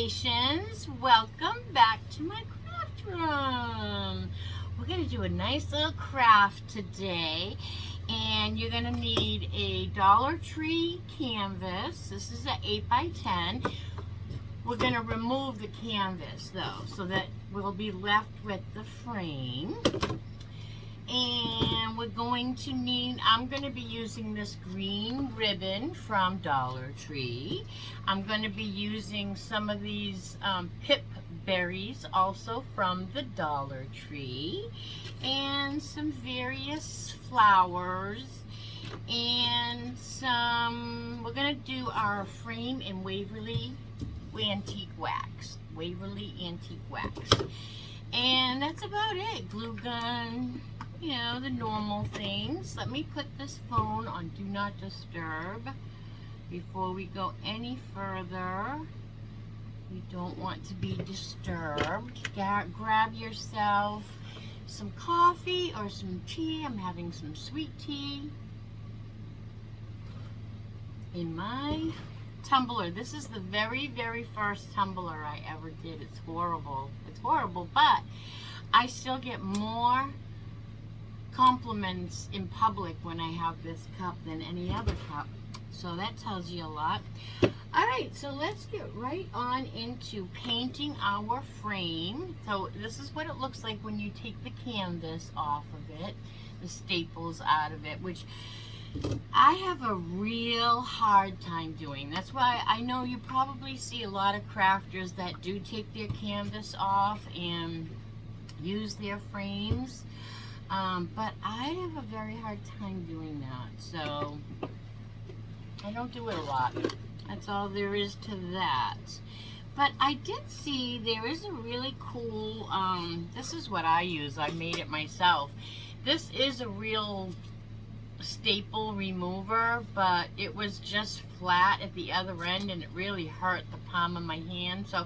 creations, welcome back to my craft room. We're going to do a nice little craft today, and you're going to need a DollarTree canvas. This is an 8x10. We're going to remove the canvas though, so that we'll be left with the frame. And we're going to need, I'm going to be using this green ribbon from DollarTree. I'm going to be using some of these pip berries also from the DollarTree, and some various flowers, and some, we're going to do our frame in Waverly Antique Wax. And that's about it. Glue gun, you know, the normal things. Let me put this phone on Do Not Disturb before we go any further. We don't want to be disturbed. Grab yourself some coffee or some tea. I'm having some sweet tea in my tumbler. This is the very first tumbler I ever did. It's horrible. It's horrible, but I still get more compliments in public when I have this cup than any other cup. So that tells you a lot. Alright, so let's get right on into painting our frame. So this is what it looks like when you take the canvas off of it, the staples out of it, which I have a real hard time doing. That's why I know you probably see a lot of crafters that do take their canvas off and use their frames. But I have a very hard time doing that. So I don't do it a lot. That's all there is to that. But I did see there is a really cool, this is what I use. I made it myself. This is a real staple remover, but it was just flat at the other end and it really hurt the palm of my hand. So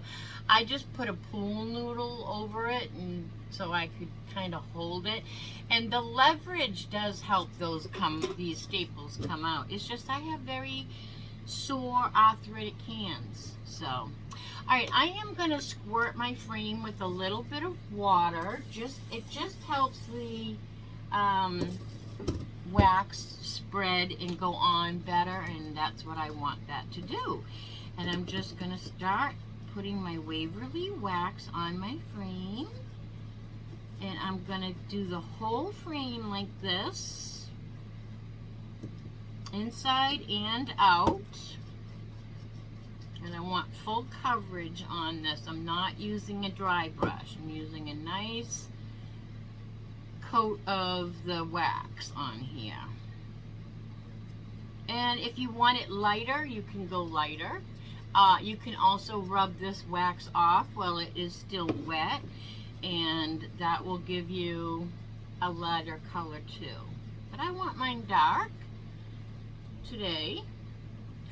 I just put a pool noodle over it, and so I could kind of hold it. And the leverage does help these staples come out. It's just I have very sore arthritic hands. So, all right, I am going to squirt my frame with a little bit of water. It just helps the wax spread and go on better, and that's what I want that to do. And I'm just going to start putting my Waverly wax on my frame, and I'm going to do the whole frame like this, inside and out. And I want full coverage on this. I'm not using a dry brush. I'm using a nice coat of the wax on here. And if you want it lighter, you can go lighter. You can also rub this wax off while it is still wet, and that will give you a lighter color too. But I want mine dark today.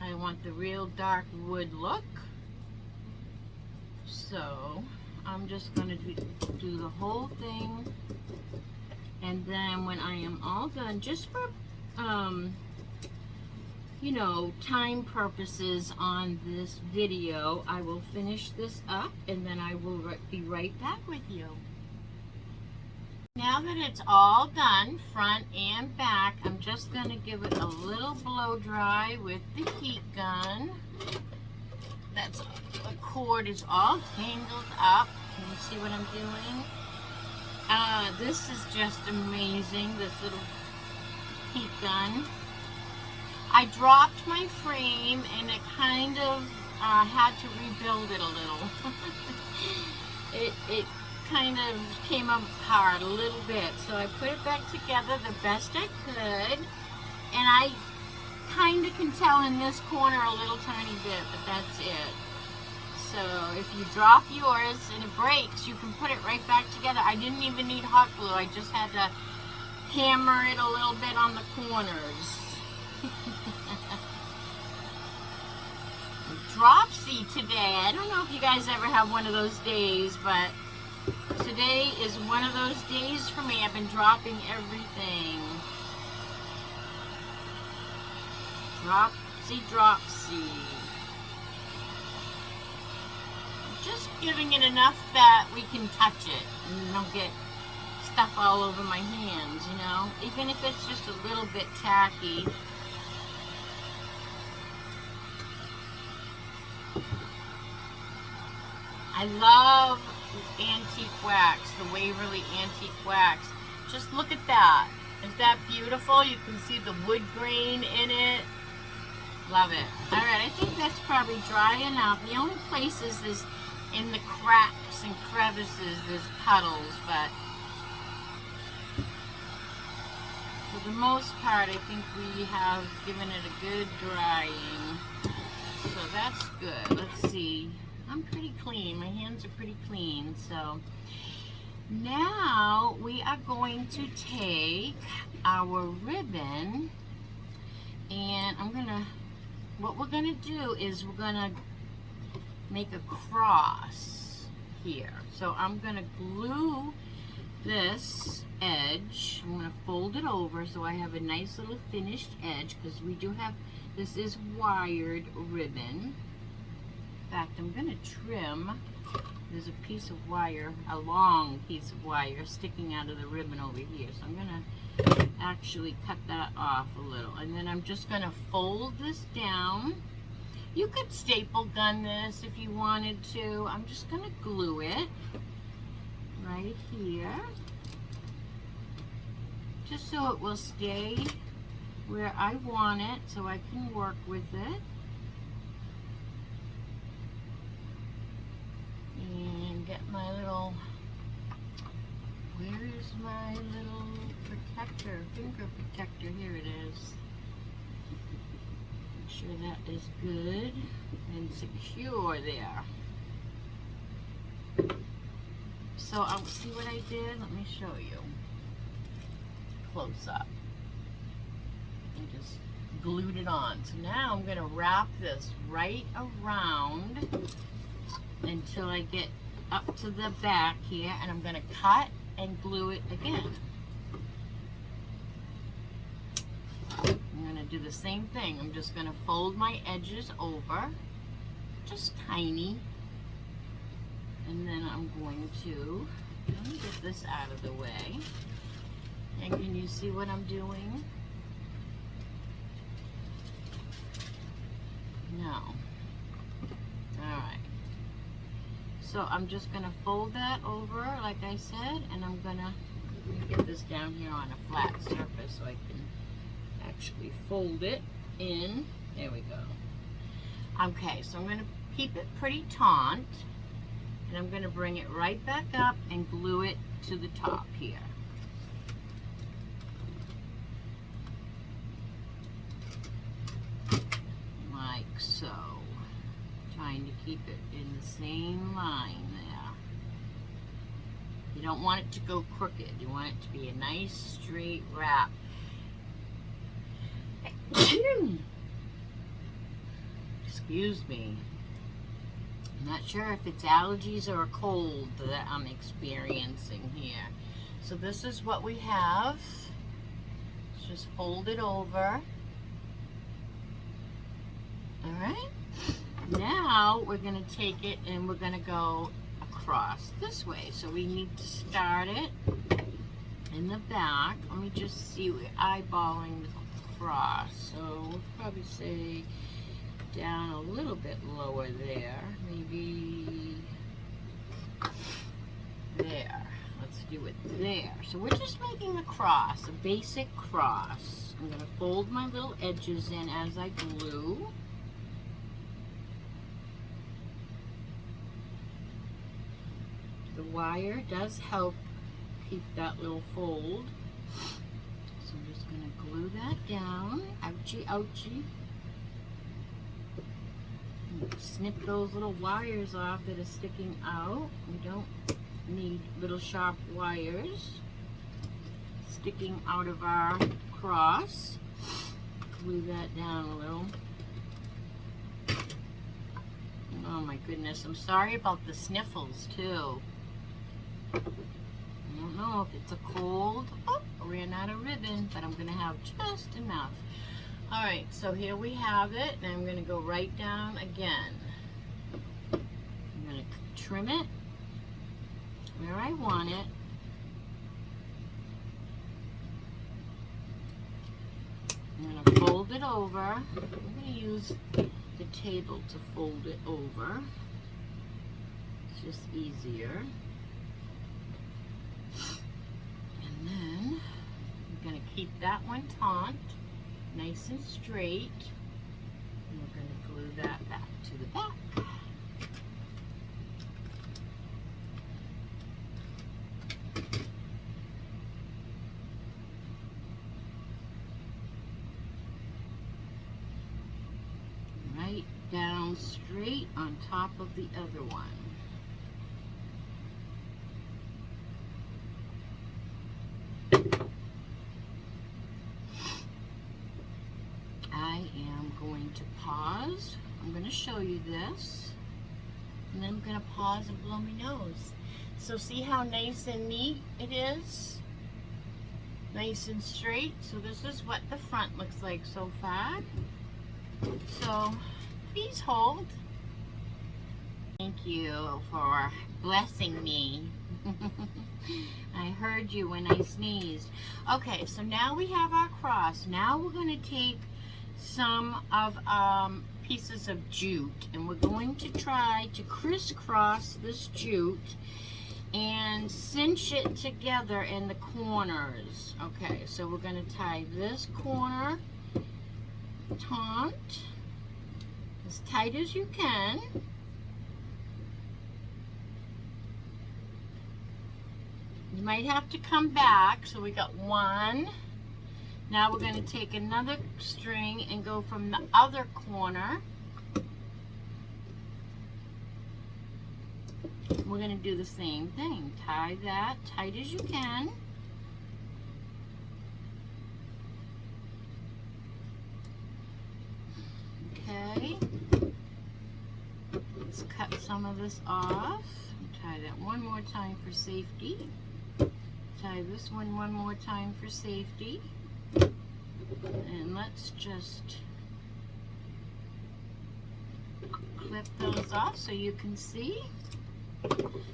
I want the real dark wood look. So I'm just going to do the whole thing. And then when I am all done, just for, you know, time purposes on this video, I will finish this up and then I will be right back with you. Now that it's all done, front and back, I'm just going to give it a little blow dry with the heat gun. The cord is all tangled up. Can you see what I'm doing? This is just amazing, this little heat gun. I dropped my frame and it kind of had to rebuild it a little. it kind of came apart a little bit, so I put it back together the best I could, and I kind of can tell in this corner a little tiny bit, but that's it. So if you drop yours and it breaks, you can put it right back together. I didn't even need hot glue. I just had to hammer it a little bit on the corners. Dropsy today. I don't know if you guys ever have one of those days, but today is one of those days for me. I've been dropping everything. Dropsy, dropsy. just giving it enough that we can touch it and don't get stuff all over my hands, you know, even if it's just a little bit tacky. I love antique wax, the Waverly antique wax. Just look at that. Is that beautiful? You can see the wood grain in it. Love it. All right, I think that's probably dry enough. The only places is in the cracks and crevices, there's puddles, but for the most part, I think we have given it a good drying. So that's good. Let's see. I'm pretty clean. My hands are pretty clean. So now we are going to take our ribbon, and what we're gonna do is we're gonna make a cross here. So I'm gonna glue this edge. I'm gonna fold it over so I have a nice little finished edge, because we do have, this is wired ribbon. In fact, I'm gonna trim, there's a piece of wire, a long piece of wire sticking out of the ribbon over here. So I'm gonna actually cut that off a little, and then I'm just gonna fold this down. You could staple gun this if you wanted to. I'm just gonna glue it right here, just so it will stay where I want it, so I can work with it. And get my little, where is my little protector, finger protector? Here it is. Make sure that is good and secure there. So I'll see what I did. Let me show you close up. And just glued it on. So now I'm going to wrap this right around until I get up to the back here, and I'm going to cut and glue it again. I'm going to do the same thing. I'm just going to fold my edges over, just tiny, and then I'm going to, let me get this out of the way. And can you see what I'm doing? No. Alright. So I'm just going to fold that over, like I said, and I'm going to get this down here on a flat surface so I can actually fold it in. There we go. Okay, so I'm going to keep it pretty taut, and I'm going to bring it right back up and glue it to the top here. Like so. Trying to keep it in the same line there. You don't want it to go crooked. You want it to be a nice straight wrap. Excuse me. I'm not sure if it's allergies or a cold that I'm experiencing here. So this is what we have. Let's just fold it over. Alright. Now we're going to take it and we're going to go across this way. So we need to start it in the back. Let me just see, we're eyeballing the cross. So we'll probably say down a little bit lower there. Maybe there. Let's do it there. So we're just making a cross, a basic cross. I'm going to fold my little edges in as I glue. The wire does help keep that little fold. So I'm just going to glue that down. Ouchie, ouchie. Snip those little wires off that are sticking out. We don't need little sharp wires sticking out of our cross. Glue that down a little. Oh my goodness, I'm sorry about the sniffles too. I don't know if it's a cold. Oh, I ran out of ribbon, but I'm going to have just enough. Alright, so here we have it, and I'm going to go right down again. I'm going to trim it where I want it. I'm going to fold it over. I'm going to use the table to fold it over. It's just easier. And then I'm going to keep that one taut, nice and straight. And we're going to glue that back to the back. Right down straight on top of the other one. I am going to pause. I'm going to show you this, and then I'm going to pause and blow my nose. So see how nice and neat it is? Nice and straight. So this is what the front looks like so far. So please hold. Thank you for blessing me. I heard you when I sneezed. Okay, so now we have our cross. Now we're going to take some of pieces of jute, and we're going to try to crisscross this jute and cinch it together in the corners. Okay, so we're going to tie this corner taut as tight as you can. You might have to come back. So we got one. Now we're going to take another string and go from the other corner. We're going to do the same thing. Tie that tight as you can. Okay. Let's cut some of this off. Tie that one more time for safety. Tie this one more time for safety. And let's just clip those off so you can see.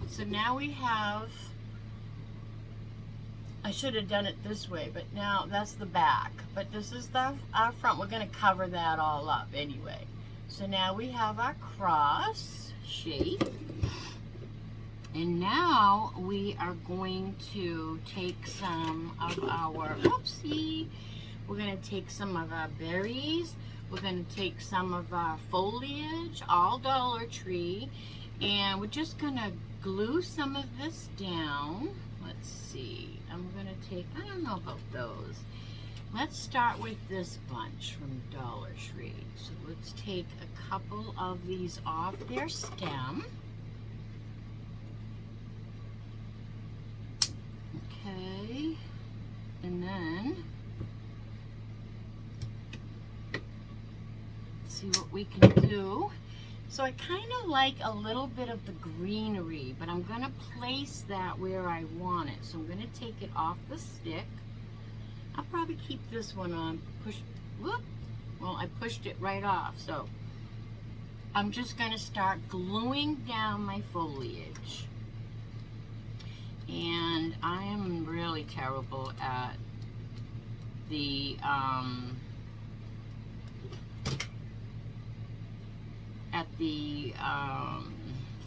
So now we have, I should have done it this way, but now that's the back. But this is our front. We're going to cover that all up anyway. So now we have our cross shape. And now we are going to take some of our, oopsie, we're going to take some of our berries. We're going to take some of our foliage, all DollarTree, and we're just going to glue some of this down. Let's see. I'm going to take, I don't know about those. Let's start with this bunch from DollarTree. So let's take a couple of these off their stem. Okay. And then see what we can do. So I kind of like a little bit of the greenery, but I'm going to place that where I want it. So I'm going to take it off the stick. I'll probably keep this one on. Whoop. Well, I pushed it right off. So I'm just going to start gluing down my foliage. And I am really terrible at the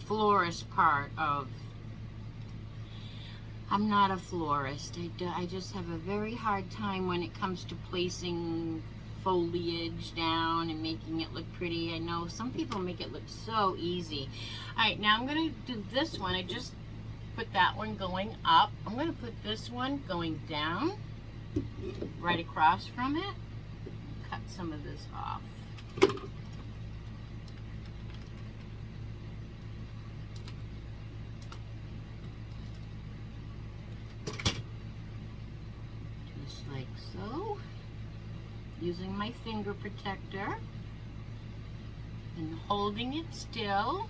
florist part of, I'm not a florist. I just have a very hard time when it comes to placing foliage down and making it look pretty. I know some people make it look so easy. Alright, now I'm going to do this one. I just put that one going up. I'm going to put this one going down right across from it. Cut some of this off. Just like so. Using my finger protector and holding it still.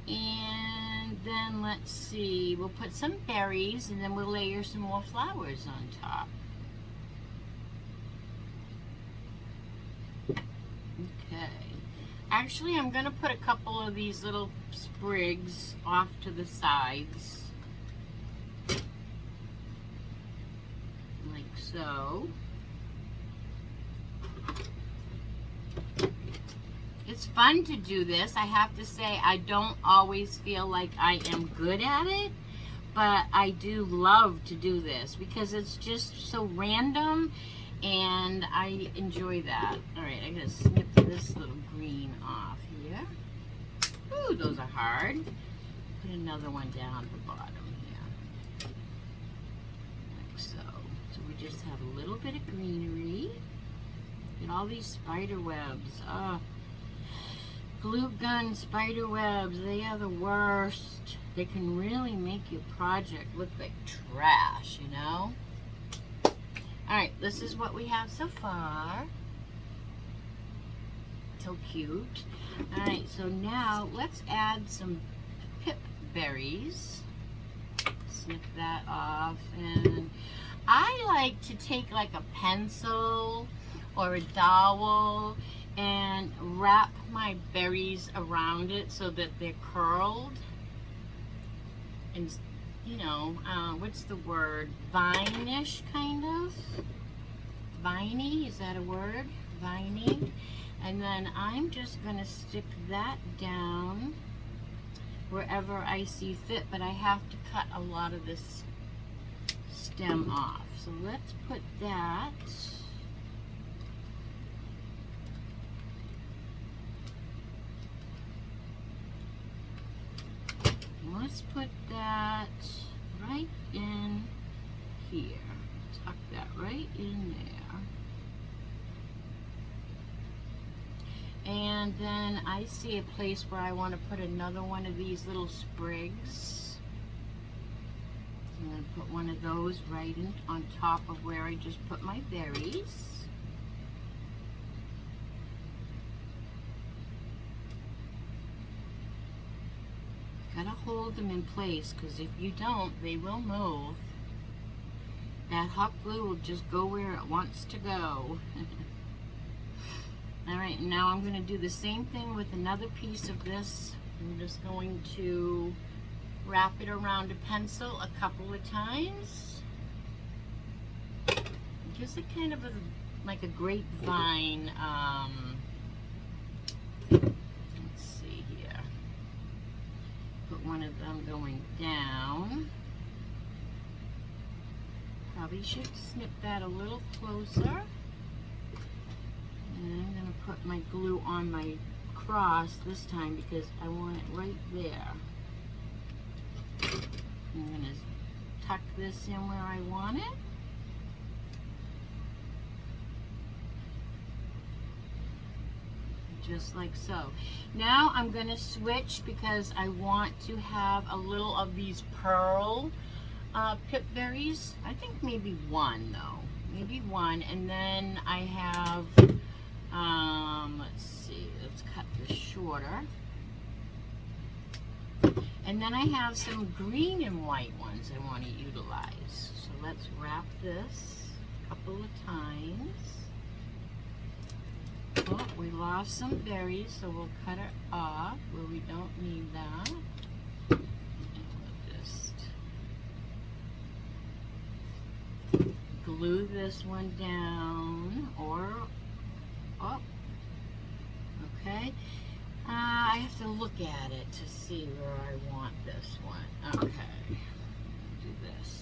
And then let's see, we'll put some berries and then we'll layer some more flowers on top. Okay, Actually, I'm going to put a couple of these little sprigs off to the sides. Like so. It's fun to do this. I have to say, I don't always feel like I am good at it, but I do love to do this because it's just so random and I enjoy that. All right, I'm gonna snip this little green off here. Ooh, those are hard. Put another one down at the bottom here. Like so. So we just have a little bit of greenery. Get all these spider webs. Glue gun spider webs, they are the worst. They can really make your project look like trash, you know? Alright, this is what we have so far. So cute. Alright, so now let's add some pip berries. Snip that off. And I like to take like a pencil or a dowel and wrap my berries around it so that they're curled and, you know, what's the word, vine-ish kind of, viney, is that a word, viney? And then I'm just going to stick that down wherever I see fit, but I have to cut a lot of this stem off. So let's put that. Let's put that right in here. Tuck that right in there. And then I see a place where I want to put another one of these little sprigs. I'm going to put one of those right in, on top of where I just put my berries. Gotta hold them in place because if you don't, they will move. That hot glue will just go where it wants to go. Alright, now I'm going to do the same thing with another piece of this. I'm just going to wrap it around a pencil a couple of times. It gives it kind of like a grapevine, let's see here. Put one of them going down. Probably should snip that a little closer. And I'm going to put my glue on my cross this time because I want it right there. I'm going to tuck this in where I want it. Just like so. Now I'm going to switch because I want to have a little of these pearl pip berries. I think maybe one though. Maybe one. And then I have, let's see, let's cut this shorter. And then I have some green and white ones I want to utilize. So let's wrap this a couple of times. Oh, we lost some berries, so we'll cut it off where we don't need that. And we'll just glue this one down or up. Okay. I have to look at it to see where I want this one. Okay. Do this.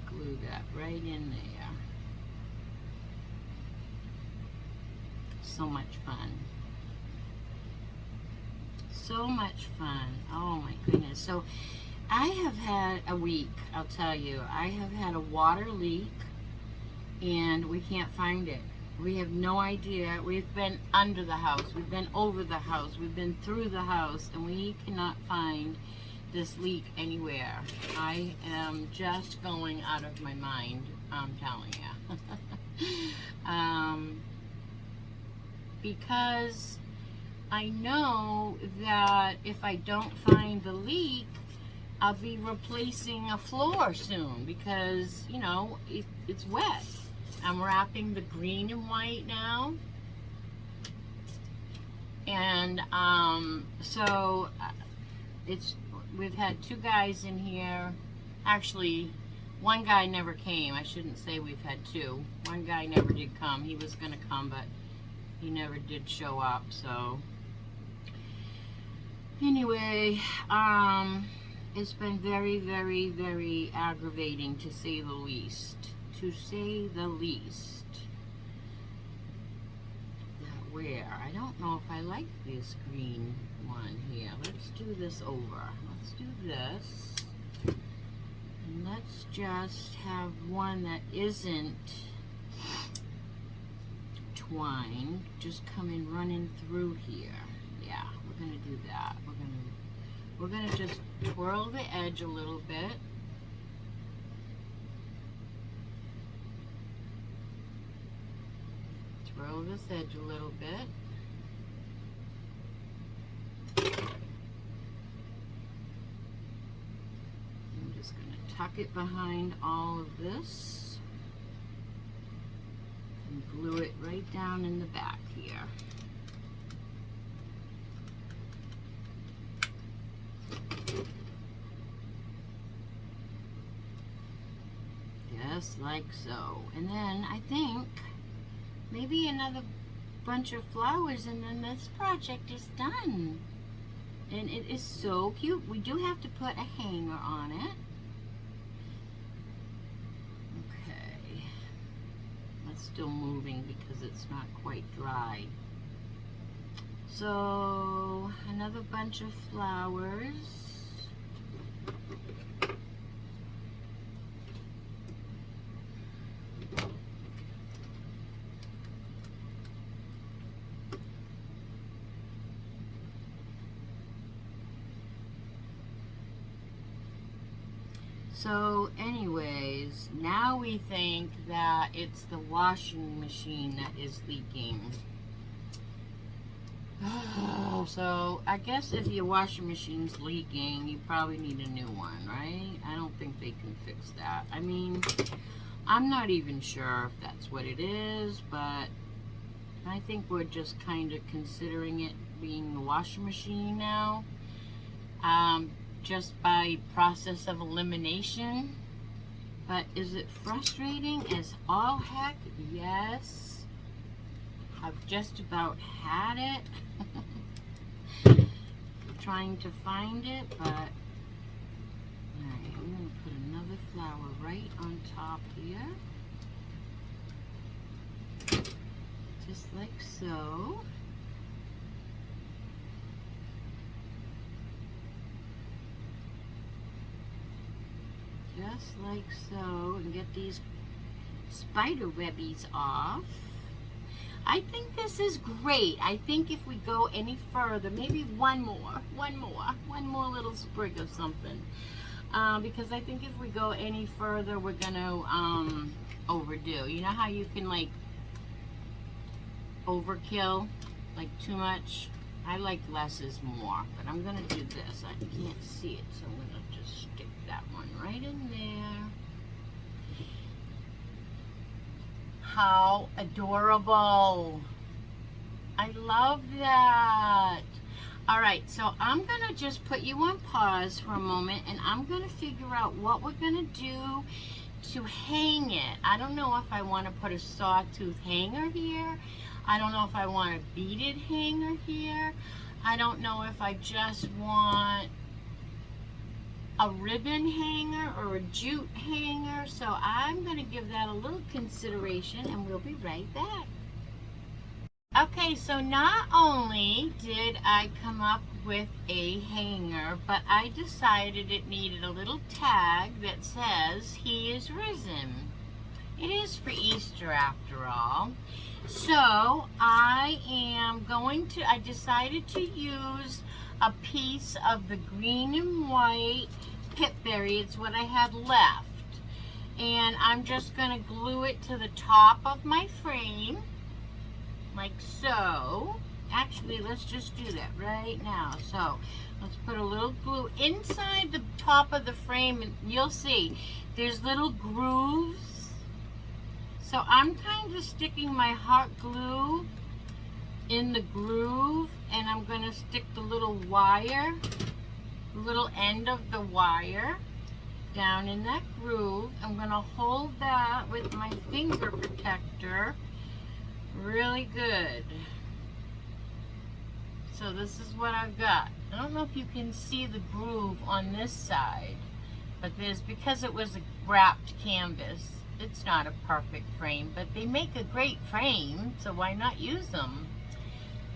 Glue that right in there. So much fun. So much fun. Oh my goodness. So I have had a week, I'll tell you. I have had a water leak and we can't find it. We have no idea. We've been under the house. We've been over the house. We've been through the house and we cannot find this leak anywhere. I am just going out of my mind. I'm telling you. Because I know that if I don't find the leak, I'll be replacing a floor soon because, you know, it's wet. I'm wrapping the green and white now. And so we've had 2 guys in here. Actually, one guy never came. I shouldn't say we've had 2. One guy never did come. He was going to come, but he never did show up. So anyway, it's been very, very, very aggravating, to say the least. To say the least. Where? I don't know if I like this green one here. Let's do this over. Let's do this. And let's just have one that isn't twine. Just coming running through here. Yeah, we're gonna do that. We're gonna just twirl the edge a little bit. Twirl this edge a little bit. I'm just going to tuck it behind all of this and glue it right down in the back here. Just like so. And then I think maybe another bunch of flowers, and then this project is done. And it is so cute. We do have to put a hanger on it. Okay. That's still moving because it's not quite dry. So, another bunch of flowers. So anyways, now we think that it's the washing machine that is leaking. So I guess if your washing machine's leaking, you probably need a new one, right? I don't think they can fix that. I mean, I'm not even sure if that's what it is, but I think we're just kind of considering it being the washing machine now. Just by process of elimination. But is it frustrating as all heck? Yes. I've just about had it. Trying to find it, but alright, I'm going to put another flower right on top here. Just like so. Just like so, and get these spider webbies off. I think this is great. I think if we go any further, maybe one more little sprig of something. Because I think if we go any further, we're gonna overdo. You know how you can like overkill, like too much? I like less is more, but I'm gonna do this. I can't see it, so I'm gonna just stick that one right in there. How adorable. I love that. Alright, so I'm gonna just put you on pause for a moment, and I'm gonna figure out what we're gonna do to hang it. I don't know if I want to put a sawtooth hanger here. I don't know if I want a beaded hanger here. I don't know if I just want a ribbon hanger or a jute hanger. So I'm going to give that a little consideration, and we'll be right back. Okay, so not only did I come up with a hanger, but I decided it needed a little tag that says, "He is risen." It is for Easter after all. So I decided to use a piece of the green and white pipberry. It's what I had left. And I'm just going to glue it to the top of my frame, like so. Actually, let's just do that right now. So let's put a little glue inside the top of the frame, and you'll see there's little grooves. So I'm kind of sticking my hot glue in the groove, and I'm going to stick the little wire, the little end of the wire down in that groove. I'm going to hold that with my finger protector really good. So this is what I've got. I don't know if you can see the groove on this side, but because it was a wrapped canvas, it's not a perfect frame, but they make a great frame, so why not use them?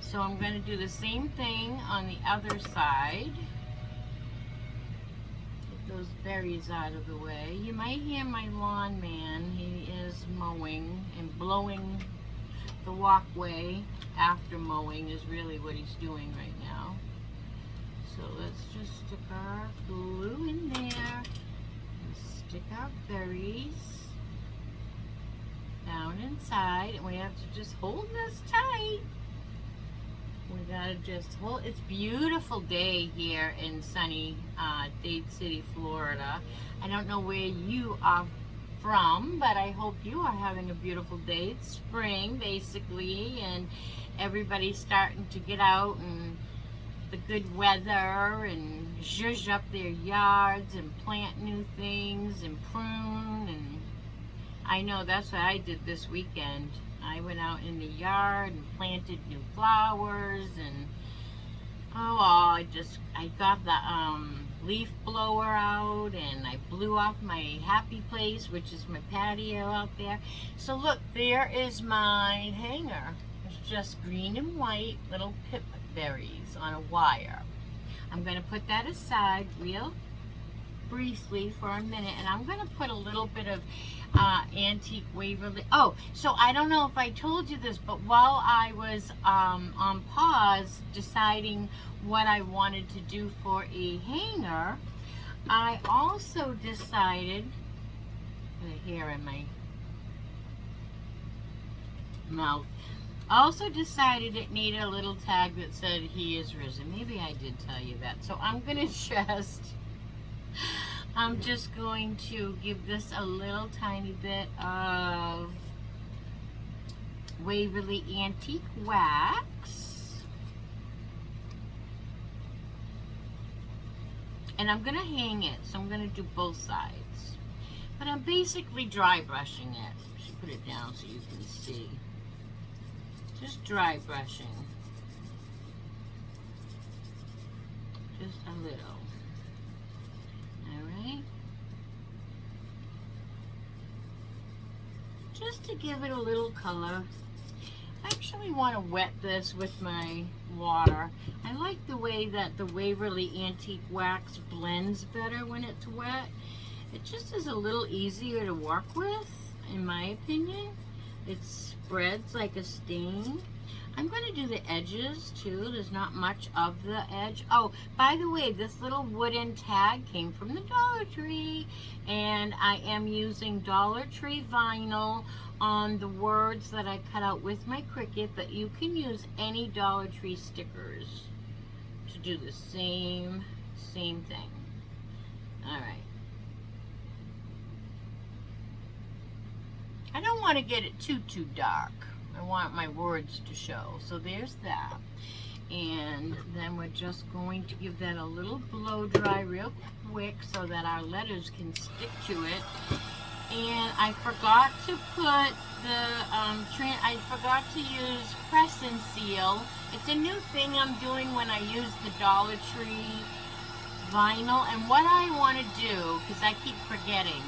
So I'm going to do the same thing on the other side. Get those berries out of the way. You might hear my lawn man. He is mowing and blowing the walkway after mowing is really what he's doing right now. So let's just stick our glue in there and stick our berries down inside, and we have to just hold this tight. We gotta just hold. It's a beautiful day here in sunny Dade City, Florida. I don't know where you are from, but I hope you are having a beautiful day. It's spring basically, and everybody's starting to get out and the good weather and zhuzh up their yards and plant new things and prune. And I know that's what I did this weekend. I went out in the yard and planted new flowers, and I got the leaf blower out, and I blew off my happy place, which is my patio out there. So look, there is my hanger. It's just green and white little pip berries on a wire. I'm going to put that aside real briefly for a minute, and I'm going to put a little bit of antique Waverly. Oh, so I don't know if I told you this, but while I was on pause deciding what I wanted to do for a hanger, I also decided, the hair in my mouth, also decided it needed a little tag that said "He is risen." Maybe I did tell you that. So I'm just going to give this a little tiny bit of Waverly Antique Wax. And I'm going to hang it, so I'm going to do both sides. But I'm basically dry brushing it. Just put it down so you can see. Just dry brushing. Just a little. Alright. Just to give it a little color. I actually want to wet this with my water. I like the way that the Waverly Antique Wax blends better when it's wet. It just is a little easier to work with, in my opinion. It spreads like a stain. I'm going to do the edges too. There's not much of the edge. Oh, by the way, this little wooden tag came from the Dollar Tree, and I am using Dollar Tree vinyl on the words that I cut out with my Cricut, but you can use any Dollar Tree stickers to do the same thing. All right. I don't want to get it too dark. I want my words to show. So there's that. And then we're just going to give that a little blow dry real quick so that our letters can stick to it. And I forgot to put I forgot to use press and seal. It's a new thing I'm doing when I use the Dollar Tree vinyl. And what I want to do, because I keep forgetting,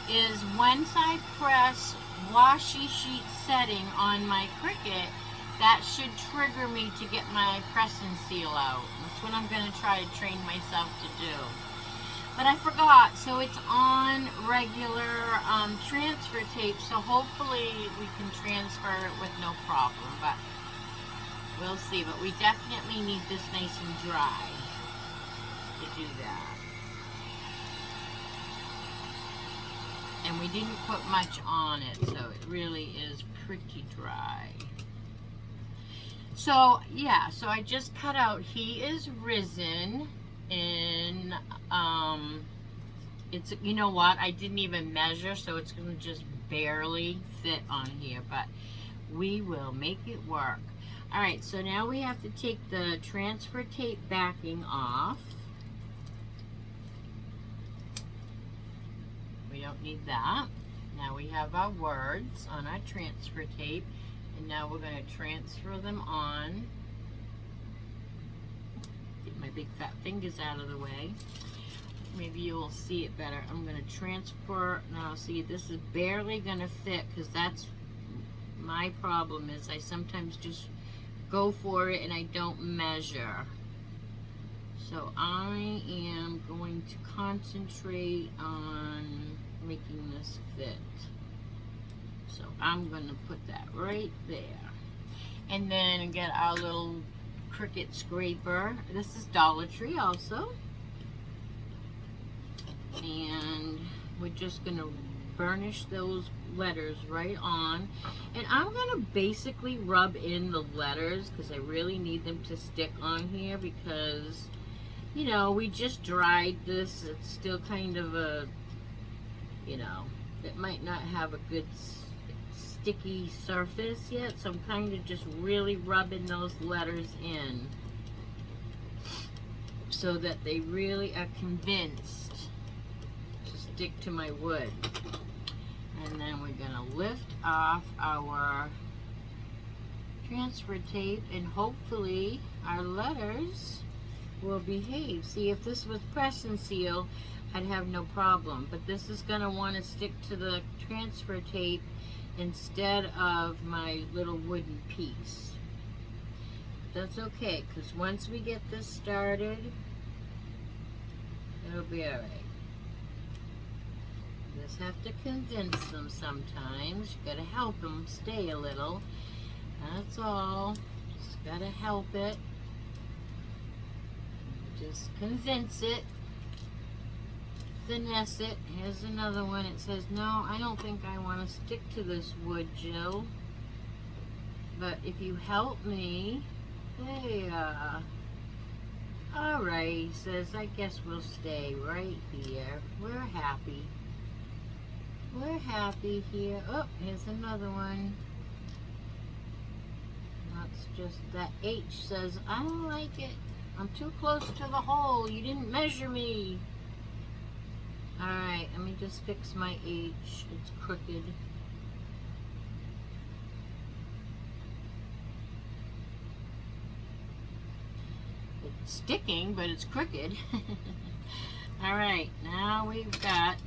is once I press washi sheet setting on my Cricut, that should trigger me to get my press and seal out. That's what I'm going to try to train myself to do. But I forgot, so it's on regular transfer tape, so hopefully we can transfer it with no problem, but we'll see. But we definitely need this nice and dry to do that. And we didn't put much on it, so it really is pretty dry. So yeah, so I just cut out He Is Risen in it's, you know what, I didn't even measure, so it's gonna just barely fit on here, but we will make it work. All right, so now we have to take the transfer tape backing off. We don't need that. Now we have our words on our transfer tape, and now we're going to transfer them on. Get my big fat fingers out of the way. Maybe you will see it better. I'm going to transfer. Now see, this is barely going to fit, because that's my problem, is I sometimes just go for it and I don't measure. So I am going to concentrate on making this fit. So I'm going to put that right there. And then get our little Cricut scraper. This is DollarTree also. And we're just going to burnish those letters right on. And I'm going to basically rub in the letters, because I really need them to stick on here, because, you know, we just dried this. It's still kind of a, you know, it might not have a good sticky surface yet, so I'm kind of just really rubbing those letters in so that they really are convinced to stick to my wood. And then we're going to lift off our transfer tape, and hopefully our letters will behave. See, if this was press and seal, I'd have no problem, but this is going to want to stick to the transfer tape instead of my little wooden piece. That's okay, because once we get this started, it'll be all right. You just have to convince them sometimes. You got to help them stay a little. That's all. Just got to help it. Just convince it. Finesse it. Here's another one. It says, no, I don't think I want to stick to this wood, Jill. But if you help me, there. Alright, he says, I guess we'll stay right here. We're happy. We're happy here. Oh, here's another one. That's just, that H says, I don't like it. I'm too close to the hole. You didn't measure me. Alright, let me just fix my H. It's crooked. It's sticking, but it's crooked. Alright, now we've got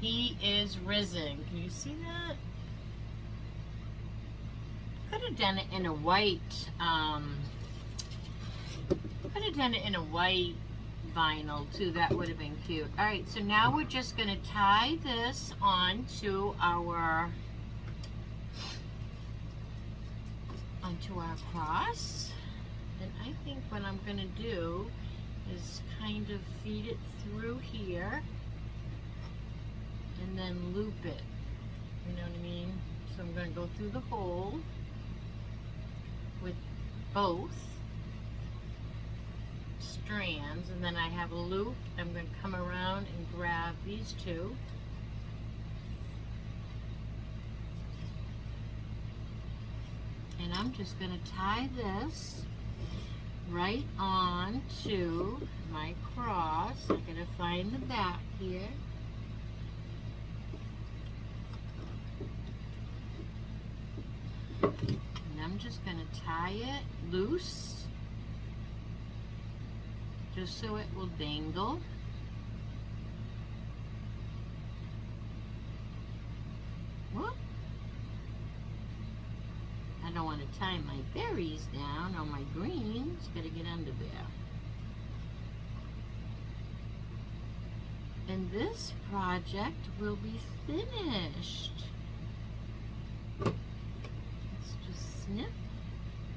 He Is Risen. Can you see that? Could have done it in a white, could have done it in a white vinyl too. That would have been cute. All right, so now we're just going to tie this onto our cross. And I think what I'm going to do is kind of feed it through here and then loop it. You know what I mean? So I'm going to go through the hole with both strands, and then I have a loop. I'm going to come around and grab these two. And I'm just going to tie this right on to my cross. I'm going to find the back here. And I'm just going to tie it loose, just so it will dangle. Whoop. I don't want to tie my berries down or my greens. Got to get under there. And this project will be finished. Let's just snip.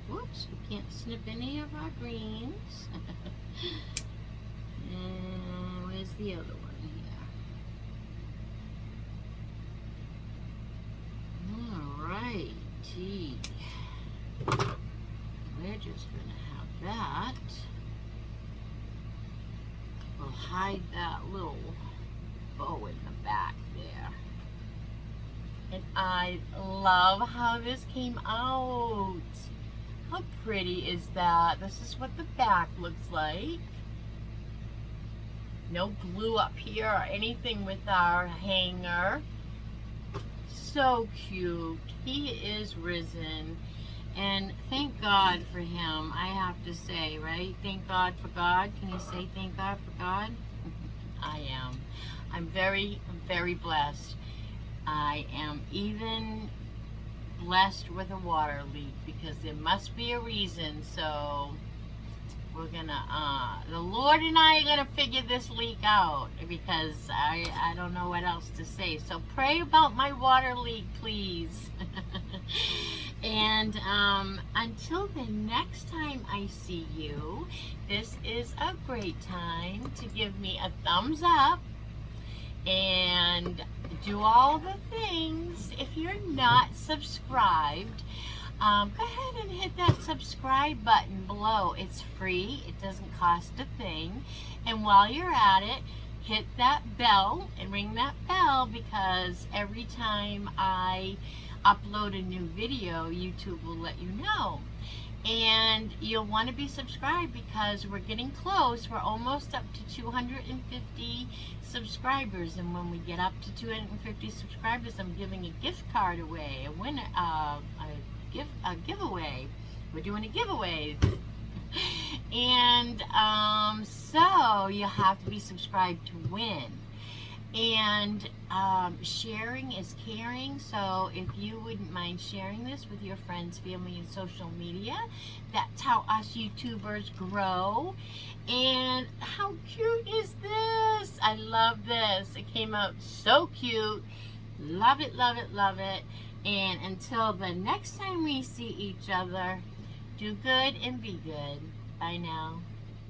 Whoops, we can't snip any of our greens. And we Where's the other one here? Alrighty. We're just going to have that. We'll hide that little bow in the back there. And I love how this came out. How pretty is that? This is what the back looks like. No glue up here or anything with our hanger. So cute. He is risen. And thank God for him, I have to say, right? Thank God for God. Can you say thank God for God? I am. I'm very, very blessed. I am even blessed with a water leak because there must be a reason. So we're gonna, the Lord and I are gonna figure this leak out because I don't know what else to say. So pray about my water leak, please. And until the next time I see you, this is a great time to give me a thumbs up and do all the things. If you're not subscribed, go ahead and hit that subscribe button below. It's free. It doesn't cost a thing. And while you're at it, hit that bell and ring that bell because every time I upload a new video, YouTube will let you know. And you'll want to be subscribed because we're getting close. We're almost up to 250 subscribers, and when we get up to 250 subscribers, I'm giving a gift card away, a giveaway. We're doing a giveaway. And so you have to be subscribed to win. And sharing is caring, so if you wouldn't mind sharing this with your friends, family, and social media, that's how us YouTubers grow. And how cute is this? I love this. It came out so cute. Love it, love it, love it. And until the next time we see each other, do good and be good. Bye now.